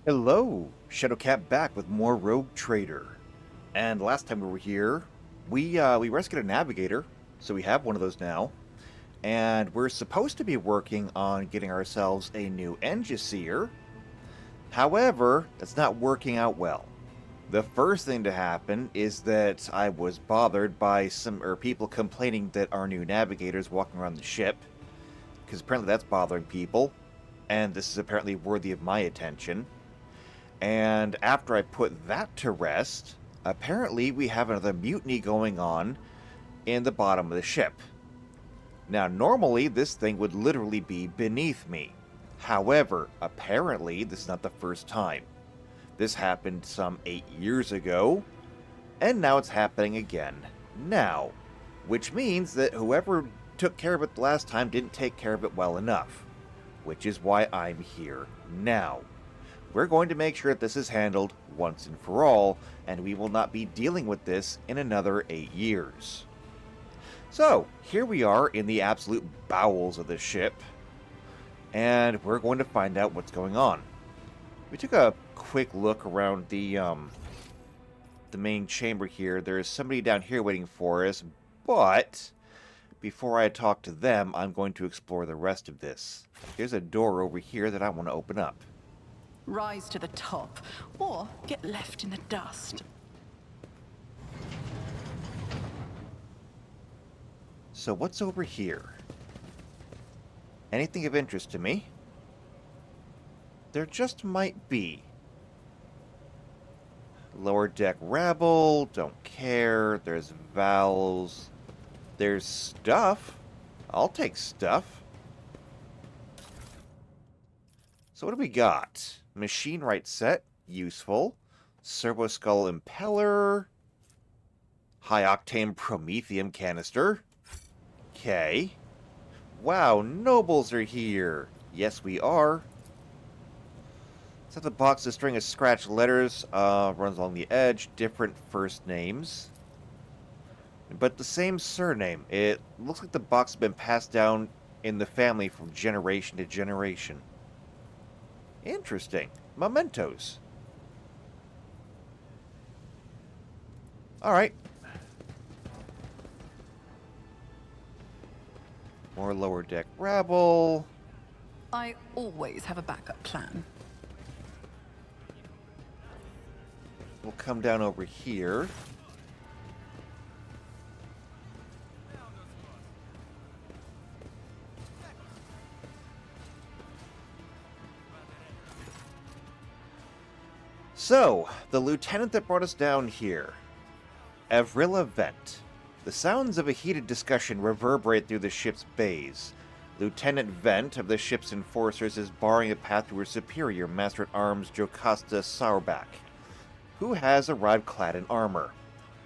Hello, Shadowcat back with more Rogue Trader. And last time we were here, we rescued a navigator, so we have one of those now. And we're supposed to be working on getting ourselves a new Engiseer. However, that's not working out well. The first thing to happen is that I was bothered by people complaining that our new navigator's walking around the ship, because apparently that's bothering people, and this is apparently worthy of my attention. And after I put that to rest, apparently we have another mutiny going on in the bottom of the ship. Now, normally this thing would literally be beneath me. However, apparently this is not the first time. This happened some 8 years ago, and now it's happening again now. Which means that whoever took care of it the last time didn't take care of it well enough. Which is why I'm here now. We're going to make sure that this is handled once and for all, and we will not be dealing with this in another 8 years. So, here we are in the absolute bowels of the ship, and we're going to find out what's going on. We took a quick look around the main chamber here. There's somebody down here waiting for us, but before I talk to them, I'm going to explore the rest of this. There's a door over here that I want to open up. Rise to the top, or get left in the dust. So what's over here? Anything of interest to me? There just might be. Lower deck rabble, don't care. There's vowels. There's stuff. I'll take stuff. So what do we got? Machine right set, useful. Servo skull impeller. High octane promethium canister. Okay. Wow, nobles are here. Yes, we are. Set the box a string of scratched letters. Runs along the edge. Different first names, but the same surname. It looks like the box has been passed down in the family from generation to generation. Interesting. Mementos. Alright. More lower deck rabble. I always have a backup plan. We'll come down over here. So, the lieutenant that brought us down here, Avrilla Vent. The sounds of a heated discussion reverberate through the ship's bays. Lieutenant Vent of the ship's enforcers is barring a path to her superior, Master-at-Arms Jocasta Sauerback, who has arrived clad in armor.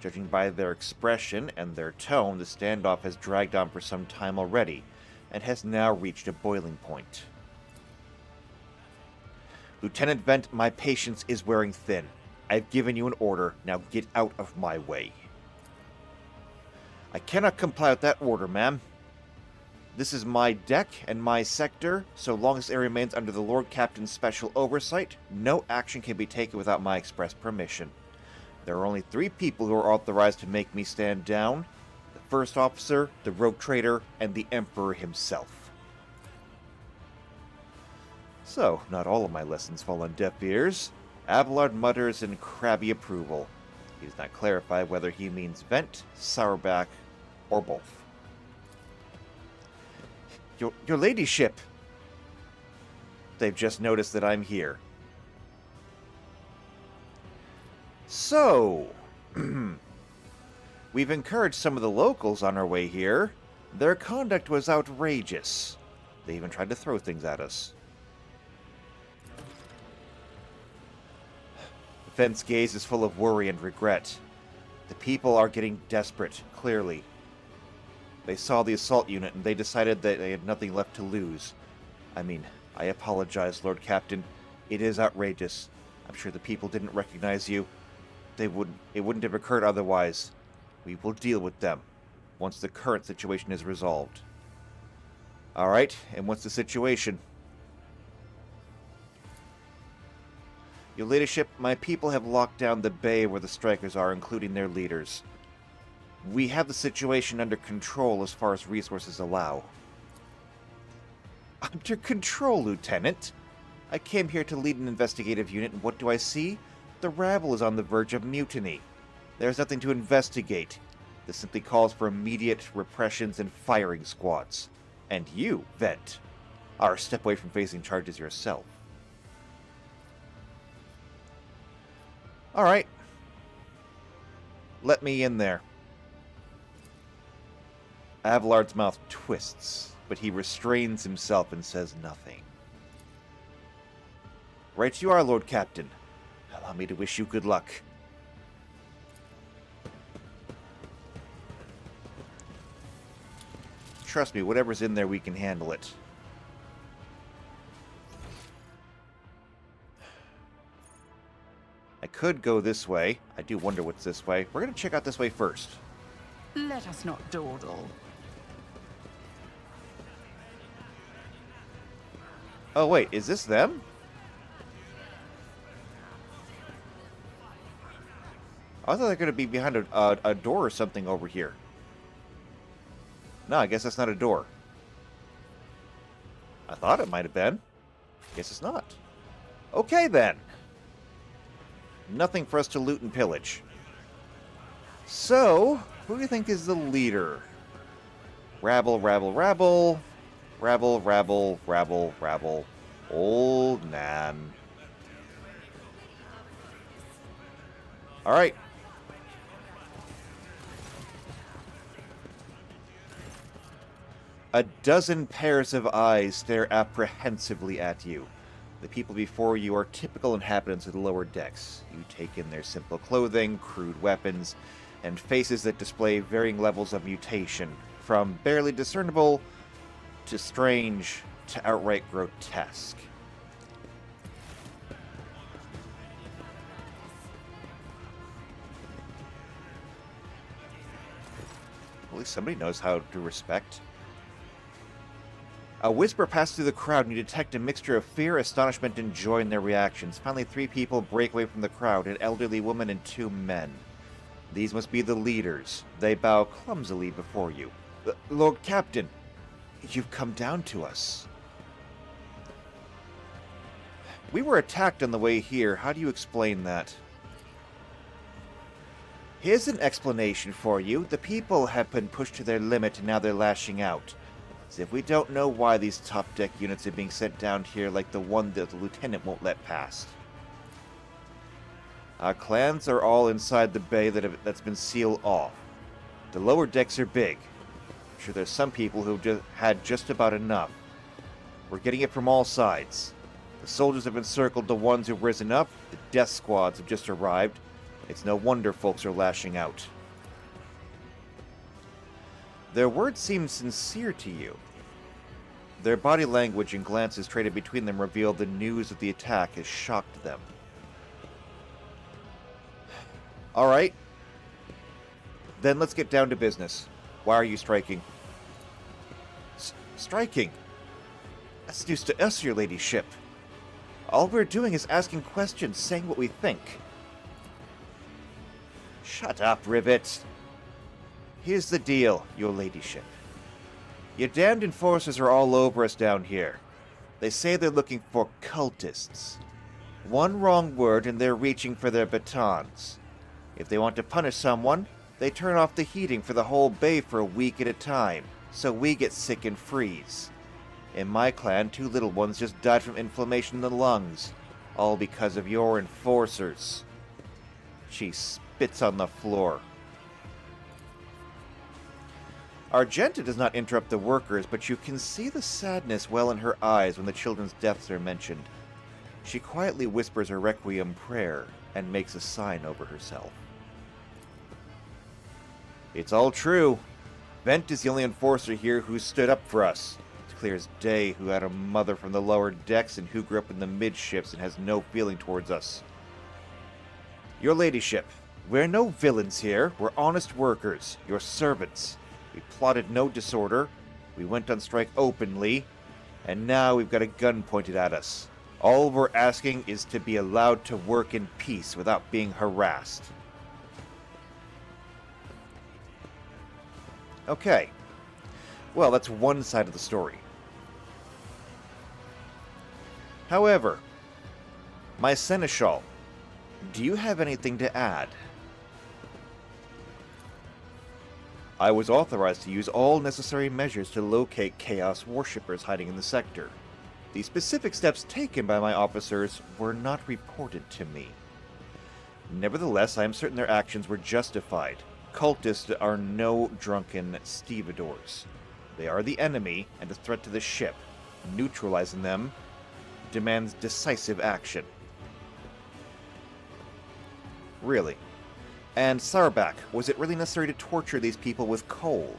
Judging by their expression and their tone, the standoff has dragged on for some time already, and has now reached a boiling point. Lieutenant Vent, my patience is wearing thin. I've given you an order, now get out of my way. I cannot comply with that order, ma'am. This is my deck and my sector. So long as it remains under the Lord Captain's special oversight, no action can be taken without my express permission. There are only 3 people who are authorized to make me stand down: the First Officer, the Rogue Trader, and the Emperor himself. So, not all of my lessons fall on deaf ears. Abelard mutters in crabby approval. He does not clarify whether he means Vent, Sauerback, or both. Your ladyship! They've just noticed that I'm here. So, we've encouraged some of the locals on our way here. Their conduct was outrageous. They even tried to throw things at us. Vent's gaze is full of worry and regret. The people are getting desperate, clearly. They saw the assault unit and they decided that they had nothing left to lose. I mean, I apologize, Lord Captain. It is outrageous. I'm sure the people didn't recognize you. It wouldn't have occurred otherwise. We will deal with them once the current situation is resolved. Alright, and what's the situation? Your ladyship, my people have locked down the bay where the strikers are, including their leaders. We have the situation under control as far as resources allow. Under control, Lieutenant? I came here to lead an investigative unit, and what do I see? The rabble is on the verge of mutiny. There's nothing to investigate. This simply calls for immediate repressions and firing squads. And you, Vent, are a step away from facing charges yourself. Alright. Let me in there. Avalard's mouth twists, but he restrains himself and says nothing. Right you are, Lord Captain. Allow me to wish you good luck. Trust me, whatever's in there, we can handle it. I could go this way. I do wonder what's this way. We're going to check out this way first. Let us not dawdle. Oh, wait. Is this them? I thought they were going to be behind a door or something over here. No, I guess that's not a door. I thought it might have been. Guess it's not. Okay, then. Nothing for us to loot and pillage. So, who do you think is the leader? Rabble, rabble, rabble. Rabble, rabble, rabble, rabble. Old Nan. Alright. A dozen pairs of eyes stare apprehensively at you. The people before you are typical inhabitants of the lower decks. You take in their simple clothing, crude weapons, and faces that display varying levels of mutation, from barely discernible to strange to outright grotesque. At least somebody knows how to respect. A whisper passes through the crowd, and you detect a mixture of fear, astonishment, and joy in their reactions. Finally, 3 people break away from the crowd, an elderly woman and 2 men. These must be the leaders. They bow clumsily before you. Lord Captain, you've come down to us. We were attacked on the way here. How do you explain that? Here's an explanation for you. The people have been pushed to their limit, and now they're lashing out. As if we don't know why these top-deck units are being sent down here like the one that the Lieutenant won't let past. Our clans are all inside the bay that's been sealed off. The lower decks are big. I'm sure there's some people who've had just about enough. We're getting it from all sides. The soldiers have encircled the ones who've risen up. The death squads have just arrived. It's no wonder folks are lashing out. Their words seem sincere to you. Their body language and glances traded between them reveal the news of the attack has shocked them. Alright. Then let's get down to business. Why are you striking? Striking? That's news to us, your ladyship. All we're doing is asking questions, saying what we think. Shut up, Rivet. Here's the deal, your ladyship. Your damned enforcers are all over us down here. They say they're looking for cultists. One wrong word and they're reaching for their batons. If they want to punish someone, they turn off the heating for the whole bay for a week at a time, so we get sick and freeze. In my clan, 2 little ones just died from inflammation in the lungs, all because of your enforcers. She spits on the floor. Argenta does not interrupt the workers, but you can see the sadness well in her eyes when the children's deaths are mentioned. She quietly whispers a requiem prayer and makes a sign over herself. It's all true. Vent is the only enforcer here who stood up for us. It's clear as day who had a mother from the lower decks and who grew up in the midships and has no feeling towards us. Your ladyship, we're no villains here. We're honest workers, your servants. We plotted no disorder, we went on strike openly, and now we've got a gun pointed at us. All we're asking is to be allowed to work in peace without being harassed. Okay. Well, that's one side of the story. However, my Seneschal, do you have anything to add? I was authorized to use all necessary measures to locate Chaos worshippers hiding in the sector. The specific steps taken by my officers were not reported to me. Nevertheless, I am certain their actions were justified. Cultists are no drunken stevedores. They are the enemy and a threat to the ship. Neutralizing them demands decisive action. Really? And Sarback, was it really necessary to torture these people with cold?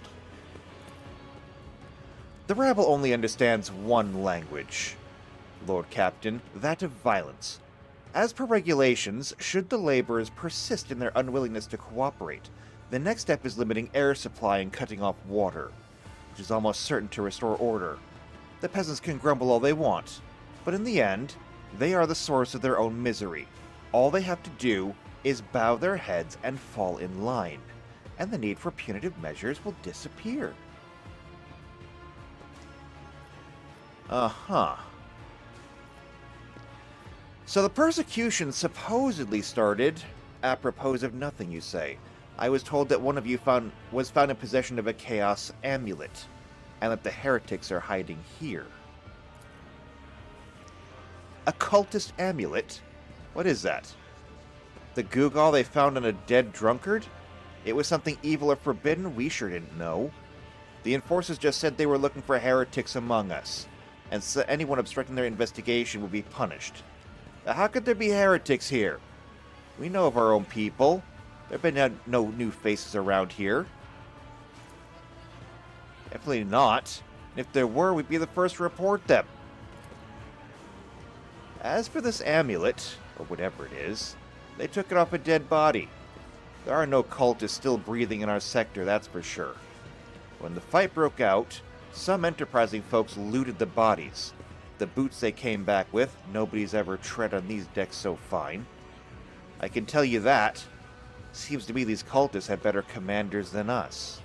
The rabble only understands one language, Lord Captain, that of violence. As per regulations, should the laborers persist in their unwillingness to cooperate, the next step is limiting air supply and cutting off water, which is almost certain to restore order. The peasants can grumble all they want, but in the end, they are the source of their own misery. All they have to do is bow their heads and fall in line, and the need for punitive measures will disappear. Uh-huh. So the persecution supposedly started apropos of nothing, you say. I was told that one of you was found in possession of a Chaos amulet, and that the heretics are hiding here. A cultist amulet? What is that? The Google they found on a dead drunkard? It was something evil or forbidden? We sure didn't know. The enforcers just said they were looking for heretics among us, and so anyone obstructing their investigation will be punished. How could there be heretics here? We know of our own people. There have been no new faces around here. Definitely not. If there were, we'd be the first to report them. As for this amulet, or whatever it is, they took it off a dead body. There are no cultists still breathing in our sector, that's for sure. When the fight broke out, some enterprising folks looted the bodies. The boots they came back with, nobody's ever tread on these decks so fine. I can tell you that. Seems to me these cultists have better commanders than us.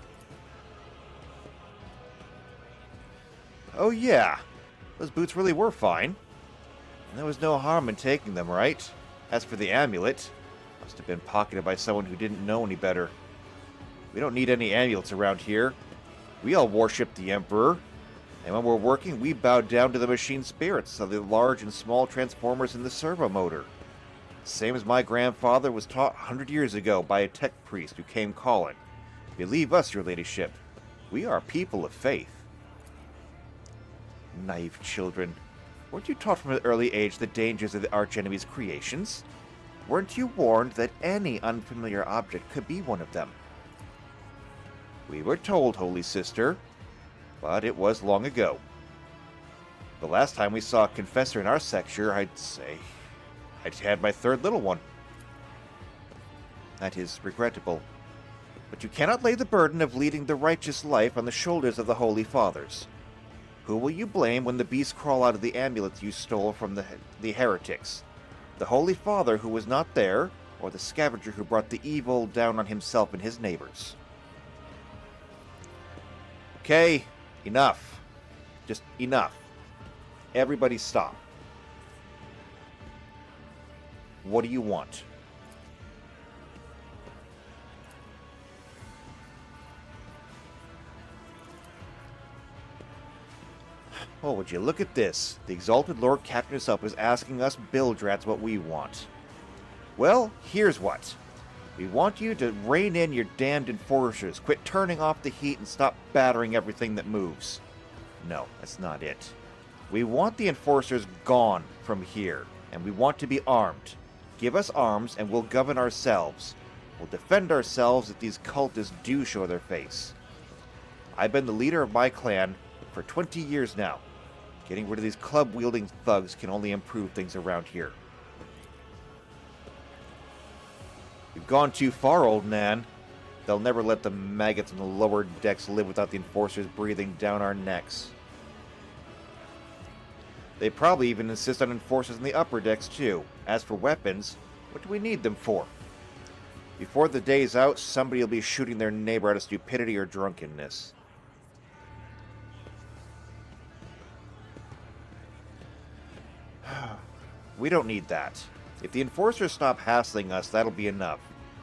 Oh yeah, those boots really were fine. And there was no harm in taking them, right? As for the amulet, must have been pocketed by someone who didn't know any better. We don't need any amulets around here. We all worship the Emperor. And when we're working, we bow down to the machine spirits of the large and small transformers in the servo motor. Same as my grandfather was taught 100 years ago by a tech priest who came calling. Believe us, your ladyship. We are people of faith. Naive children. Weren't you taught from an early age the dangers of the archenemy's creations? Weren't you warned that any unfamiliar object could be one of them? We were told, Holy Sister, but it was long ago. The last time we saw a confessor in our sector, I'd say I'd had my third little one. That is regrettable. But you cannot lay the burden of leading the righteous life on the shoulders of the Holy Fathers. Who will you blame when the beasts crawl out of the amulets you stole from the heretics? The Holy Father who was not there, or the scavenger who brought the evil down on himself and his neighbors? Okay, enough. Just enough. Everybody stop. What do you want? Oh, would you look at this? The exalted Lord Captain himself is asking us Bildrats what we want. Well, here's what. We want you to rein in your damned enforcers, quit turning off the heat, and stop battering everything that moves. No, that's not it. We want the enforcers gone from here, and we want to be armed. Give us arms, and we'll govern ourselves. We'll defend ourselves if these cultists do show their face. I've been the leader of my clan for 20 years now. Getting rid of these club-wielding thugs can only improve things around here. You've gone too far, old man. They'll never let the maggots on the lower decks live without the enforcers breathing down our necks. They probably even insist on enforcers in the upper decks too. As for weapons, what do we need them for? Before the day's out, somebody will be shooting their neighbor out of stupidity or drunkenness. We don't need that. If the enforcers stop hassling us, that'll be enough.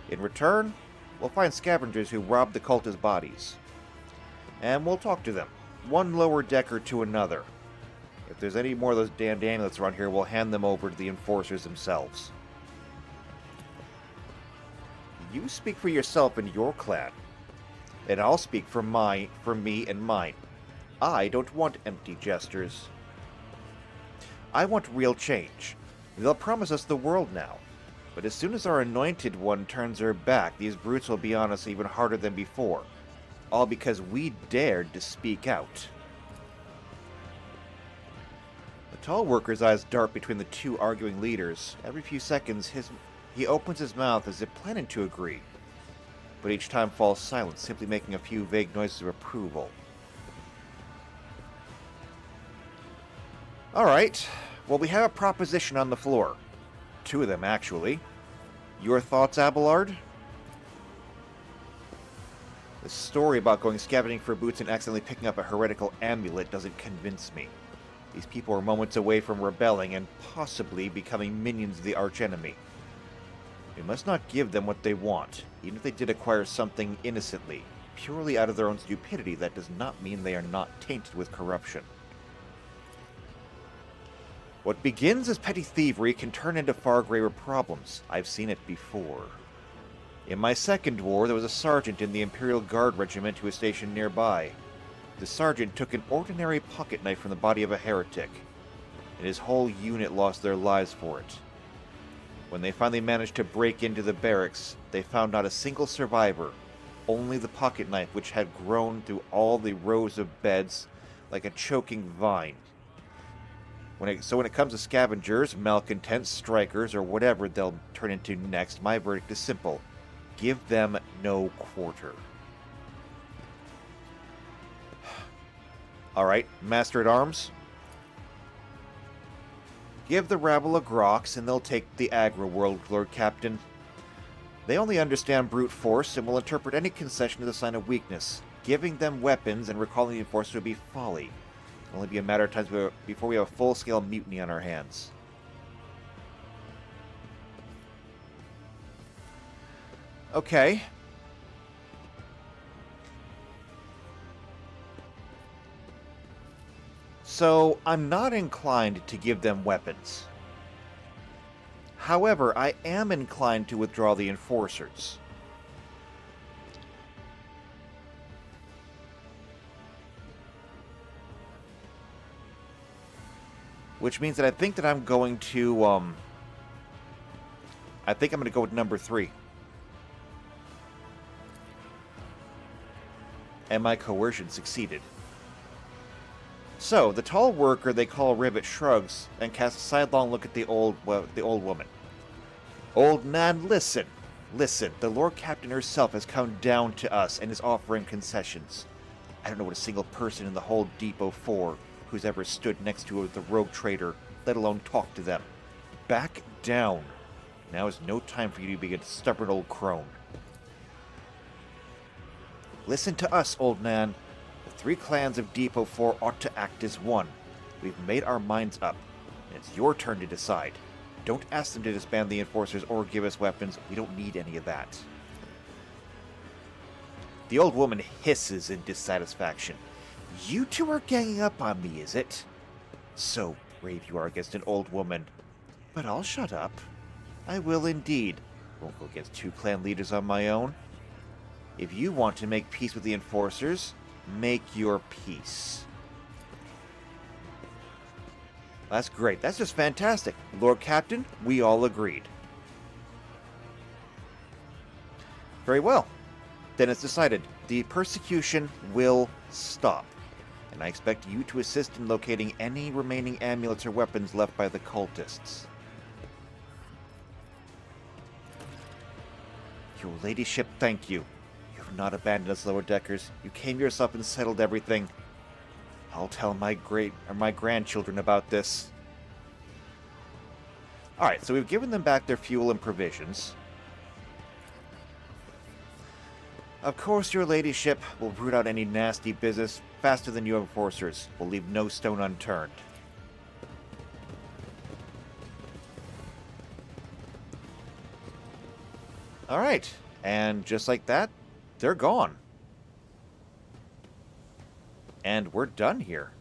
In return, we'll find scavengers who robbed the cultist bodies. And we'll talk to them, one lower decker to another. If there's any more of those damned amulets around here, we'll hand them over to the enforcers themselves. You speak for yourself and your clan. And I'll speak for me and mine. I don't want empty gestures. I want real change. They'll promise us the world now. But as soon as our anointed one turns her back, these brutes will be on us even harder than before. All because we dared to speak out. The tall worker's eyes dart between the two arguing leaders. Every few seconds, he opens his mouth as if planning to agree. But each time falls silent, simply making a few vague noises of approval. Alright, well, we have a proposition on the floor. Two of them, actually. Your thoughts, Abelard? The story about going scavenging for boots and accidentally picking up a heretical amulet doesn't convince me. These people are moments away from rebelling and possibly becoming minions of the archenemy. We must not give them what they want, even if they did acquire something innocently. Purely out of their own stupidity, that does not mean they are not tainted with corruption. What begins as petty thievery can turn into far graver problems. I've seen it before. In my second war, there was a sergeant in the Imperial Guard regiment who was stationed nearby. The sergeant took an ordinary pocket knife from the body of a heretic, and his whole unit lost their lives for it. When they finally managed to break into the barracks, they found not a single survivor, only the pocket knife which had grown through all the rows of beds like a choking vine. So when it comes to scavengers, malcontents, strikers, or whatever they'll turn into next, my verdict is simple. Give them no quarter. Alright, Master-at-Arms. Give the rabble a grox, and they'll take the aggro world, Lord Captain. They only understand brute force, and will interpret any concession as a sign of weakness. Giving them weapons and recalling the enforcer would be folly. It'll only be a matter of time before we have a full-scale mutiny on our hands. Okay. So, I'm not inclined to give them weapons. However, I am inclined to withdraw the enforcers. Which means that I think that I'm going to, I think I'm going to go with number 3. And my coercion succeeded. So, the tall worker they call Rivet shrugs and casts a sidelong look at the old woman. Old Nan, listen. Listen, the Lord Captain herself has come down to us and is offering concessions. I don't know what a single person in the whole Depot 4 who's ever stood next to the rogue trader, let alone talk to them. Back down. Now is no time for you to be a stubborn old crone. Listen to us, old man. The 3 clans of Depot 4 ought to act as one. We've made our minds up, and it's your turn to decide. Don't ask them to disband the enforcers or give us weapons. We don't need any of that. The old woman hisses in dissatisfaction. You two are ganging up on me, is it? So brave you are against an old woman. But I'll shut up. I will indeed. Won't go against 2 clan leaders on my own. If you want to make peace with the enforcers, make your peace. That's great. That's just fantastic. Lord Captain, we all agreed. Very well. Then it's decided. The persecution will stop. And I expect you to assist in locating any remaining amulets or weapons left by the cultists. Your ladyship, thank you. You have not abandoned us, lower deckers. You came yourself and settled everything. I'll tell my grandchildren about this. Alright, so we've given them back their fuel and provisions. Of course, your ladyship will root out any nasty business faster than you enforcers. Will leave no stone unturned. Alright, and just like that, they're gone. And we're done here.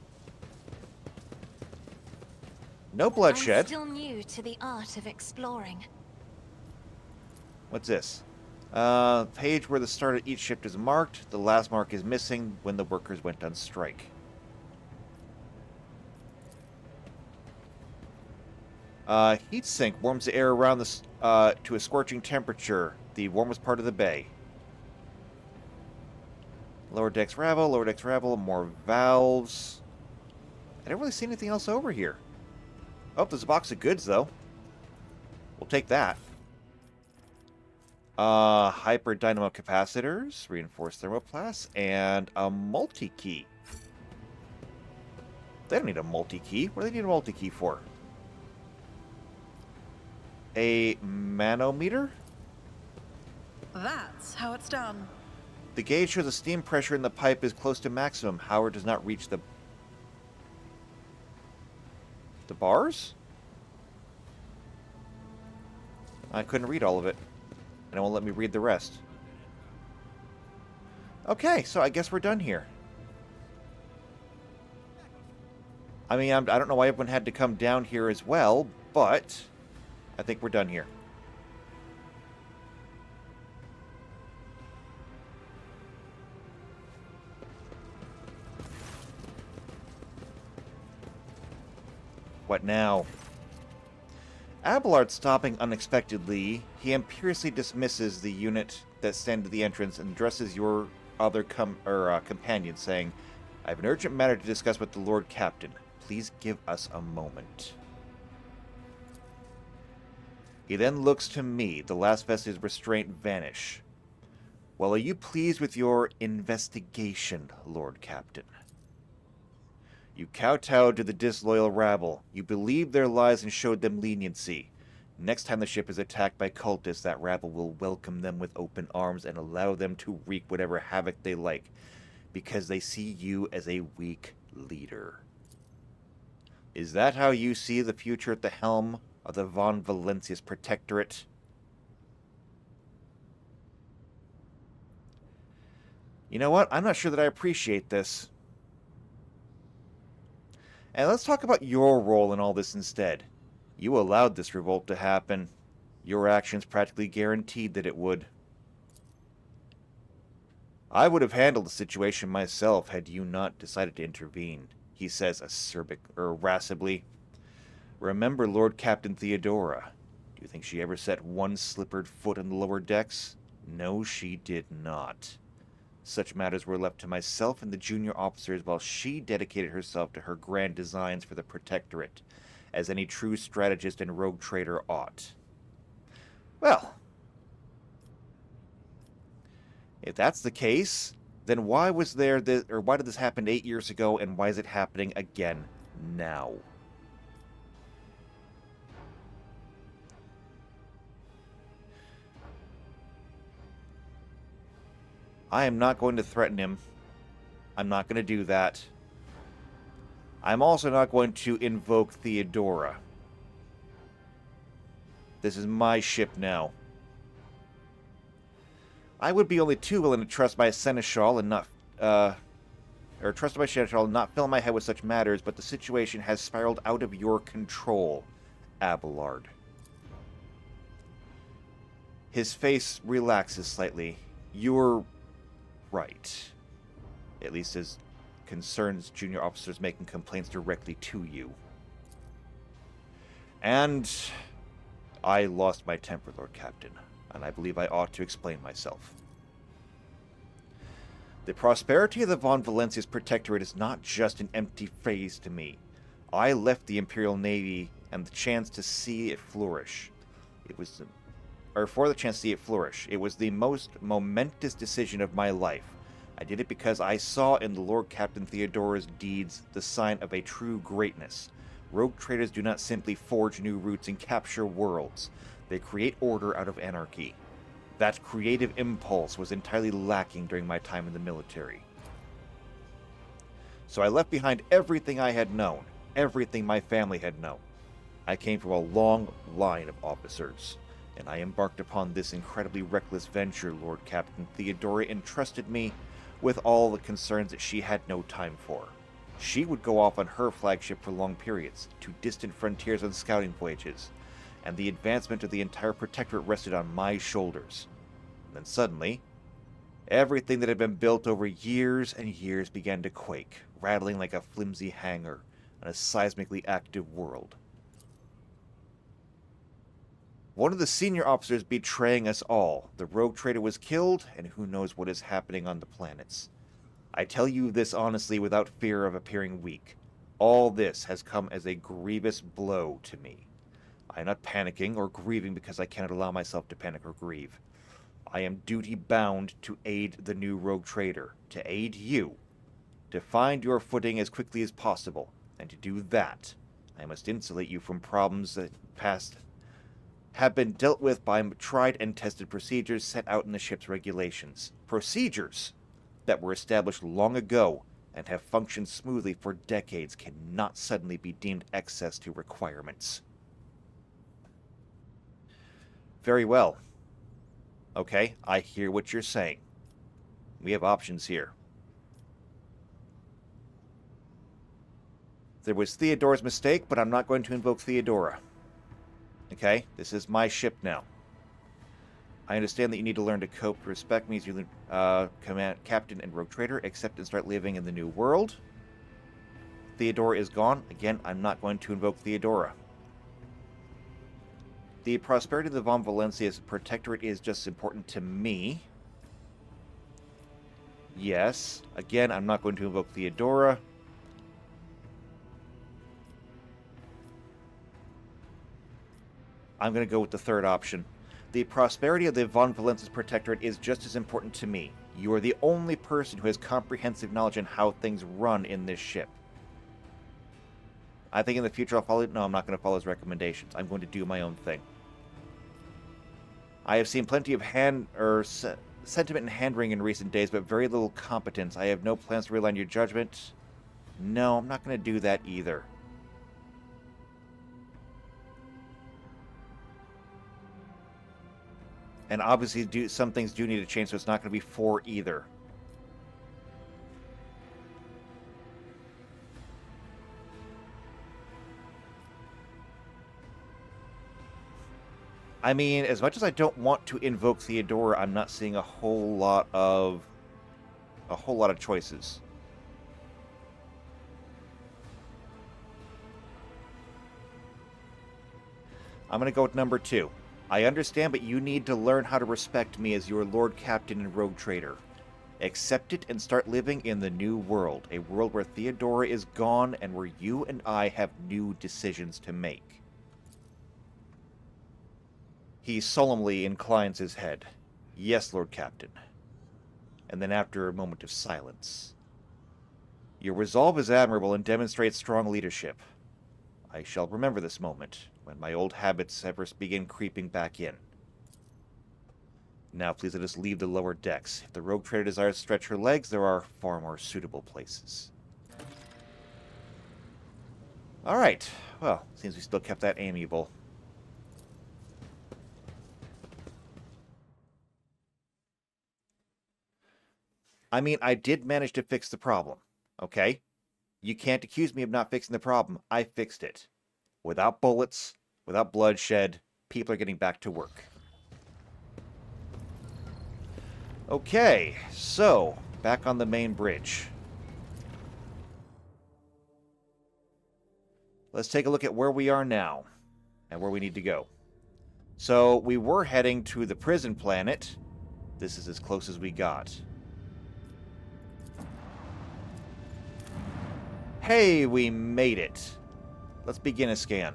No bloodshed. I'm still new to the art of exploring. What's this? Page where the start of each shift is marked. The last mark is missing when the workers went on strike. Heat sink warms the air around this to a scorching temperature. The warmest part of the bay. Lower decks ravel, more valves. I don't really see anything else over here. Oh, there's a box of goods, though. We'll take that. Hyper dynamo capacitors, reinforced thermoplasts, and a multi-key. They don't need a multi-key. What do they need a multi-key for? A manometer? That's how it's done. The gauge shows the steam pressure in the pipe is close to maximum. However, does not reach the bars? I couldn't read all of it. And it won't let me read the rest. Okay, so I guess we're done here. I mean, I don't know why everyone had to come down here as well, but I think we're done here. What now? Abelard stopping unexpectedly, he imperiously dismisses the unit that stand at the entrance and addresses your other companion, saying, I have an urgent matter to discuss with the Lord Captain. Please give us a moment. He then looks to me, the last vestiges of restraint vanish. Well, are you pleased with your investigation, Lord Captain? You kowtowed to the disloyal rabble. You believed their lies and showed them leniency. Next time the ship is attacked by cultists, that rabble will welcome them with open arms and allow them to wreak whatever havoc they like, because they see you as a weak leader. Is that how you see the future at the helm of the Von Valencius Protectorate? You know what? I'm not sure that I appreciate this. And let's talk about your role in all this instead. You allowed this revolt to happen. Your actions practically guaranteed that it would. I would have handled the situation myself had you not decided to intervene, he says irascibly. Remember Lord Captain Theodora. Do you think she ever set one slippered foot on the lower decks? No, she did not. Such matters were left to myself and the junior officers while she dedicated herself to her grand designs for the Protectorate, as any true strategist and rogue trader ought. Well, if that's the case, then why was there this, or why did this happen 8 years ago, and why is it happening again now? I am not going to threaten him. I'm not going to do that. I'm also not going to invoke Theodora. This is my ship now. I would be only too willing to trust my seneschal and not, trust my seneschal and not fill my head with such matters, but the situation has spiraled out of your control, Abelard. His face relaxes slightly. You're right. At least as concerns junior officers making complaints directly to you. And I lost my temper, Lord Captain, and I believe I ought to explain myself. The prosperity of the Von Valencius Protectorate is not just an empty phrase to me. I left the Imperial Navy and the chance to see it flourish. For the chance to see it flourish. It was the most momentous decision of my life. I did it because I saw in the Lord Captain Theodora's deeds the sign of a true greatness. Rogue traders do not simply forge new routes and capture worlds. They create order out of anarchy. That creative impulse was entirely lacking during my time in the military. So I left behind everything I had known, everything my family had known. I came from a long line of officers, and I embarked upon this incredibly reckless venture. Lord Captain Theodora entrusted me with all the concerns that she had no time for. She would go off on her flagship for long periods, to distant frontiers on scouting voyages, and the advancement of the entire Protectorate rested on my shoulders. And then suddenly, everything that had been built over years and years began to quake, rattling like a flimsy hangar on a seismically active world. One of the senior officers betraying us all. The rogue trader was killed, and who knows what is happening on the planets. I tell you this honestly without fear of appearing weak. All this has come as a grievous blow to me. I am not panicking or grieving because I cannot allow myself to panic or grieve. I am duty-bound to aid the new rogue trader, to aid you, to find your footing as quickly as possible, and to do that, I must insulate you from problems that have been dealt with by tried and tested procedures set out in the ship's regulations. Procedures that were established long ago and have functioned smoothly for decades cannot suddenly be deemed excess to requirements. Very well. Okay, I hear what you're saying. We have options here. There was Theodora's mistake, but I'm not going to invoke Theodora. Okay, this is my ship now. I understand that you need to learn to cope. Respect me as your captain and rogue trader. Accept and start living in the new world. Theodora is gone. Again, I'm not going to invoke Theodora. The prosperity of the Von Valencia's protectorate is just important to me. Yes. Again, I'm not going to invoke Theodora. I'm going to go with the third option. The prosperity of the Von Valencia's protectorate is just as important to me. You are the only person who has comprehensive knowledge on how things run in this ship. I think in the future I'll follow... No, I'm not going to follow his recommendations. I'm going to do my own thing. I have seen plenty of sentiment and hand-wringing in recent days, but very little competence. I have no plans to rely on your judgment. No, I'm not going to do that either. And obviously, some things do need to change, so it's not going to be 4 either. I mean, as much as I don't want to invoke Theodora, I'm not seeing a whole lot of choices. I'm going to go with number 2. I understand, but you need to learn how to respect me as your Lord Captain and Rogue Trader. Accept it and start living in the new world, a world where Theodora is gone and where you and I have new decisions to make. He solemnly inclines his head. Yes, Lord Captain. And then after a moment of silence. Your resolve is admirable and demonstrates strong leadership. I shall remember this moment, when my old habits ever begin creeping back in. Now please let us leave the lower decks. If the rogue trader desires to stretch her legs, there are far more suitable places. Alright, well, seems we still kept that amiable. I mean, I did manage to fix the problem, okay? You can't accuse me of not fixing the problem. I fixed it. Without bullets, without bloodshed, people are getting back to work. Okay, so, back on the main bridge. Let's take a look at where we are now, and where we need to go. So, we were heading to the prison planet. This is as close as we got. Hey, we made it. Let's begin a scan.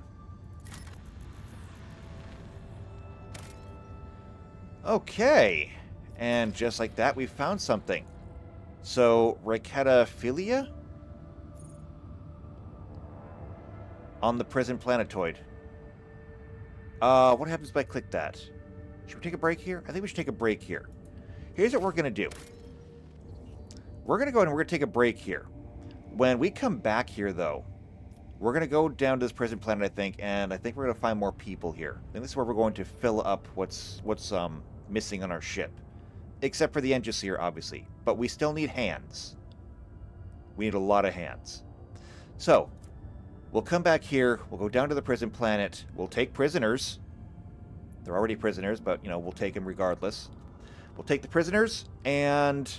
Okay. And just like that, we found something. So, Ricetophilia? On the prison planetoid. What happens if I click that? Should we take a break here? I think we should take a break here. Here's what we're going to do. We're going to go ahead and we're going to take a break here. When we come back here, though, we're going to go down to this prison planet, I think, and I think we're going to find more people here. I think this is where we're going to fill up what's missing on our ship. Except for the Engisir, obviously. But we still need hands. We need a lot of hands. So, we'll come back here. We'll go down to the prison planet. We'll take prisoners. They're already prisoners, but, you know, we'll take them regardless. We'll take the prisoners, and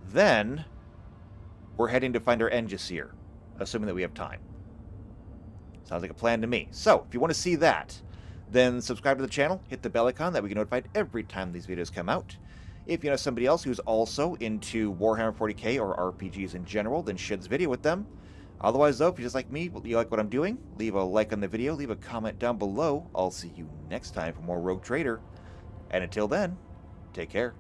then we're heading to find our Engisir, assuming that we have time. Sounds like a plan to me. So, if you want to see that, then subscribe to the channel, hit the bell icon, that we get notified every time these videos come out. If you know somebody else who's also into Warhammer 40k or RPGs in general, then share this video with them. Otherwise, though, if you just like me, you like what I'm doing, leave a like on the video, leave a comment down below. I'll see you next time for more Rogue Trader. And until then, take care.